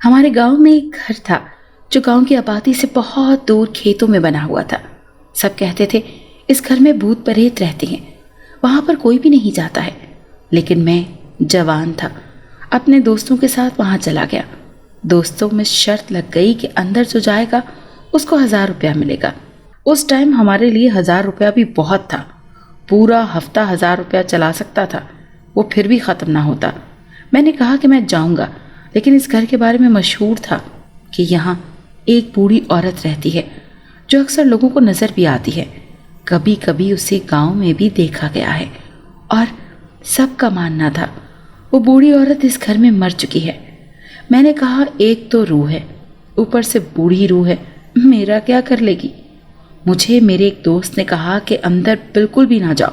ہمارے گاؤں میں ایک گھر تھا جو گاؤں کی آبادی سے بہت دور کھیتوں میں بنا ہوا تھا۔ سب کہتے تھے اس گھر میں بھوت پریت رہتے ہیں، وہاں پر کوئی بھی نہیں جاتا ہے۔ لیکن میں جوان تھا، اپنے دوستوں کے ساتھ وہاں چلا گیا۔ دوستوں میں شرط لگ گئی کہ اندر جو جائے گا اس کو 1000 روپیہ ملے گا۔ اس ٹائم ہمارے لیے 1000 روپیہ بھی بہت تھا، پورا ہفتہ 1000 روپیہ چلا سکتا تھا، وہ پھر بھی ختم نہ ہوتا۔ میں نے کہا کہ میں جاؤں گا، لیکن اس گھر کے بارے میں مشہور تھا کہ یہاں ایک بوڑھی عورت رہتی ہے جو اکثر لوگوں کو نظر بھی آتی ہے، کبھی کبھی اسے گاؤں میں بھی دیکھا گیا ہے، اور سب کا ماننا تھا وہ بوڑھی عورت اس گھر میں مر چکی ہے۔ میں نے کہا ایک تو روح ہے، اوپر سے بوڑھی روح ہے، میرا کیا کر لے گی؟ مجھے میرے ایک دوست نے کہا کہ اندر بالکل بھی نہ جاؤ،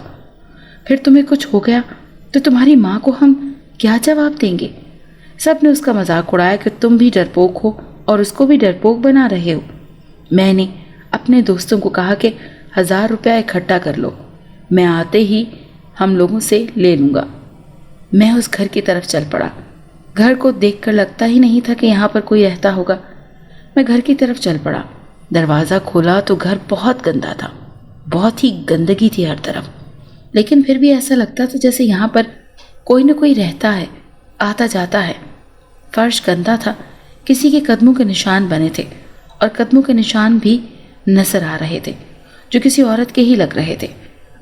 پھر تمہیں کچھ ہو گیا تو تمہاری ماں کو ہم کیا جواب دیں گے؟ سب نے اس کا مذاق اڑایا کہ تم بھی ڈرپوک ہو اور اس کو بھی ڈرپوک بنا رہے ہو۔ میں نے اپنے دوستوں کو کہا کہ 1000 روپیہ اکٹھا کر لو، میں آتے ہی ہم لوگوں سے لے لوں گا۔ میں اس گھر کی طرف چل پڑا۔ گھر کو دیکھ کر لگتا ہی نہیں تھا کہ یہاں پر کوئی رہتا ہوگا۔ میں گھر کی طرف چل پڑا، دروازہ کھولا تو گھر بہت گندا تھا، بہت ہی گندگی تھی ہر طرف، لیکن پھر بھی ایسا لگتا تھا جیسے یہاں پر کوئی نہ کوئی رہتا ہے، آتا جاتا ہے۔ فرش گندا تھا، کسی کے قدموں کے نشان بنے تھے، اور قدموں کے نشان بھی نظر آ رہے تھے جو کسی عورت کے ہی لگ رہے تھے۔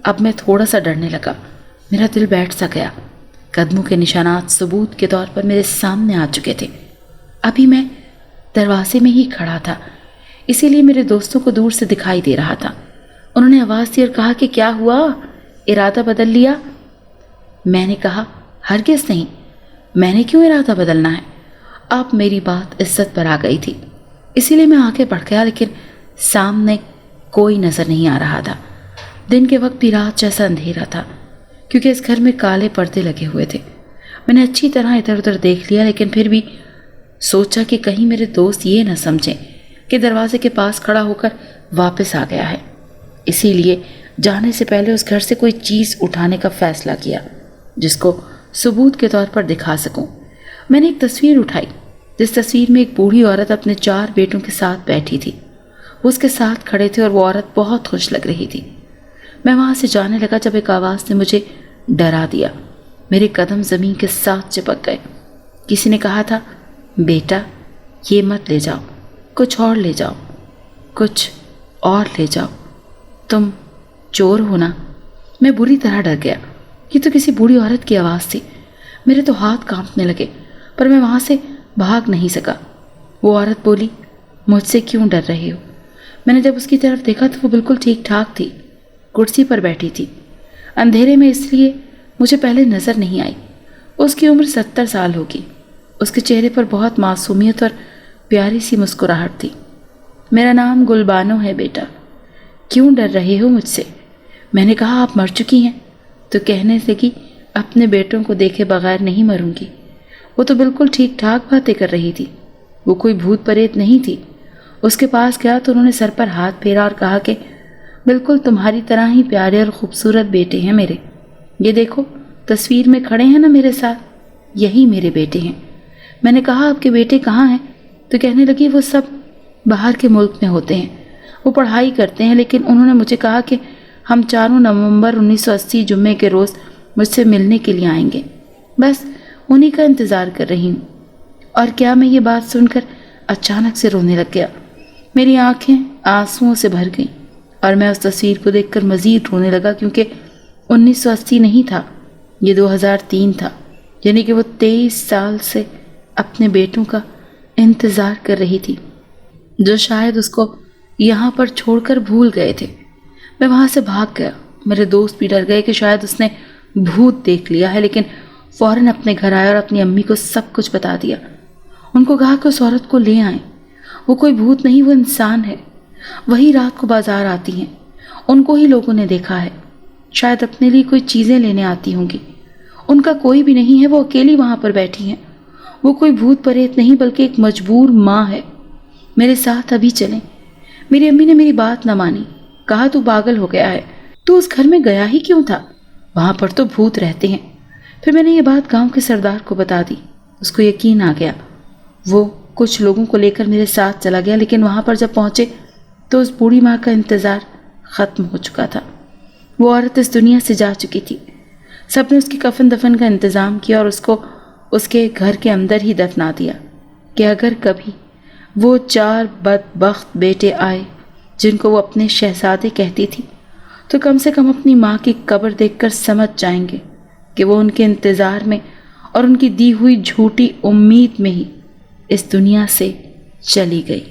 اب میں تھوڑا سا ڈرنے لگا، میرا دل بیٹھ سا گیا۔ قدموں کے نشانات ثبوت کے طور پر میرے سامنے آ چکے تھے۔ ابھی میں دروازے میں ہی کھڑا تھا، اسی لیے میرے دوستوں کو دور سے دکھائی دے رہا تھا۔ انہوں نے آواز دی اور کہا کہ کیا ہوا، ارادہ بدل لیا؟ میں نے کہا ہرگز نہیں، میں نے کیوں ارادہ بدلنا ہے؟ اب میری بات عزت پر آ گئی تھی، اسی لیے میں آگے بڑھ گیا، لیکن سامنے کوئی نظر نہیں آ رہا تھا۔ دن کے وقت بھی رات جیسا اندھیرا تھا، کیونکہ اس گھر میں کالے پردے لگے ہوئے تھے۔ میں نے اچھی طرح ادھر ادھر دیکھ لیا، لیکن پھر بھی سوچا کہ کہیں میرے دوست یہ نہ سمجھیں کہ دروازے کے پاس کھڑا ہو کر واپس آ گیا ہے۔ اسی لیے جانے سے پہلے اس گھر سے کوئی چیز اٹھانے کا فیصلہ کیا جس کو ثبوت کے طور پر دکھا سکوں۔ میں نے ایک تصویر اٹھائی، جس تصویر میں ایک بوڑھی عورت اپنے 4 بیٹوں کے ساتھ بیٹھی تھی۔ وہ اس کے ساتھ کھڑے تھے اور وہ عورت بہت خوش لگ رہی تھی۔ میں وہاں سے جانے لگا جب ایک آواز نے مجھے ڈرا دیا۔ میرے قدم زمین کے ساتھ چپک گئے۔ کسی نے کہا تھا، بیٹا یہ مت لے جاؤ، کچھ اور لے جاؤ، کچھ اور لے جاؤ، تم چور ہو نا؟ میں بری طرح ڈر گیا، یہ تو کسی بوڑھی عورت کی آواز تھی۔ میرے تو ہاتھ کانپنے لگے، پر میں وہاں سے بھاگ نہیں سکا۔ وہ عورت بولی، مجھ سے کیوں ڈر رہے ہو؟ میں نے جب اس کی طرف دیکھا تو وہ بالکل ٹھیک ٹھاک تھی، کرسی پر بیٹھی تھی، اندھیرے میں، اس لیے مجھے پہلے نظر نہیں آئی۔ اس کی عمر 70 سال ہوگی۔ اس کے چہرے پر بہت معصومیت اور پیاری سی مسکراہٹ تھی۔ میرا نام گلبانو ہے بیٹا، کیوں ڈر رہے ہو مجھ سے؟ میں نے کہا آپ مر چکی ہیں؟ تو کہنے لگی اپنے بیٹوں کو دیکھے بغیر نہیں مروں گی۔ وہ تو بالکل ٹھیک ٹھاک باتیں کر رہی تھی، وہ کوئی بھوت پریت نہیں تھی۔ اس کے پاس گیا تو انہوں نے سر پر ہاتھ پھیرا اور کہا کہ بالکل تمہاری طرح ہی پیارے اور خوبصورت بیٹے ہیں میرے، یہ دیکھو تصویر میں کھڑے ہیں نا میرے ساتھ، یہی میرے بیٹے ہیں۔ میں نے کہا آپ کے بیٹے کہاں ہیں؟ تو کہنے لگی وہ سب باہر کے ملک میں ہوتے ہیں، وہ پڑھائی کرتے ہیں، لیکن انہوں نے مجھے کہا کہ ہم 4 نومبر 1980 جمعے کے روز مجھ سے ملنے کے لیے آئیں گے، بس انہی کا انتظار کر رہی ہوں۔ اور کیا میں یہ بات سن کر اچانک سے رونے لگ گیا۔ میری آنکھیں آنسوؤں سے بھر گئیں اور میں اس تصویر کو دیکھ کر مزید رونے لگا، کیونکہ 1980 نہیں تھا، یہ 2003 تھا، یعنی کہ وہ 23 سال سے اپنے بیٹوں کا انتظار کر رہی تھی، جو شاید اس کو یہاں پر چھوڑ کر بھول گئے تھے۔ میں وہاں سے بھاگ گیا۔ میرے دوست بھی ڈر گئے کہ شاید اس نے بھوت دیکھ لیا ہے، لیکن فوراً اپنے گھر آیا اور اپنی امی کو سب کچھ بتا دیا۔ ان کو کہا کہ اس عورت کو لے آئیں، وہ کوئی بھوت نہیں، وہ انسان ہے، وہی رات کو بازار آتی ہیں، ان کو ہی لوگوں نے دیکھا ہے، شاید اپنے لیے کوئی چیزیں لینے آتی ہوں گی، ان کا کوئی بھی نہیں ہے، وہ اکیلی وہاں پر بیٹھی ہیں، وہ کوئی بھوت پریت نہیں بلکہ ایک مجبور ماں ہے، میرے ساتھ ابھی چلیں۔ میری امی نے میری بات نہ مانی، کہا تو پاگل ہو گیا ہے، تو اس گھر میں گیا ہی کیوں تھا، وہاں پر تو بھوت رہتے ہیں۔ پھر میں نے یہ بات گاؤں کے سردار کو بتا دی، اس کو یقین آ گیا، وہ کچھ لوگوں کو لے کر میرے ساتھ چلا گیا، لیکن وہاں پر جب پہنچے تو اس بوڑھی ماں کا انتظار ختم ہو چکا تھا۔ وہ عورت اس دنیا سے جا چکی تھی۔ سب نے اس کی کفن دفن کا انتظام کیا اور اس کو اس کے گھر کے اندر ہی دفنا دیا کہ اگر کبھی وہ 4 بدبخت بیٹے آئے جن کو وہ اپنے شہزادے کہتی تھی تو کم سے کم اپنی ماں کی قبر دیکھ کر سمجھ جائیں گے کہ وہ ان کے انتظار میں اور ان کی دی ہوئی جھوٹی امید میں ہی اس دنیا سے چلی گئی۔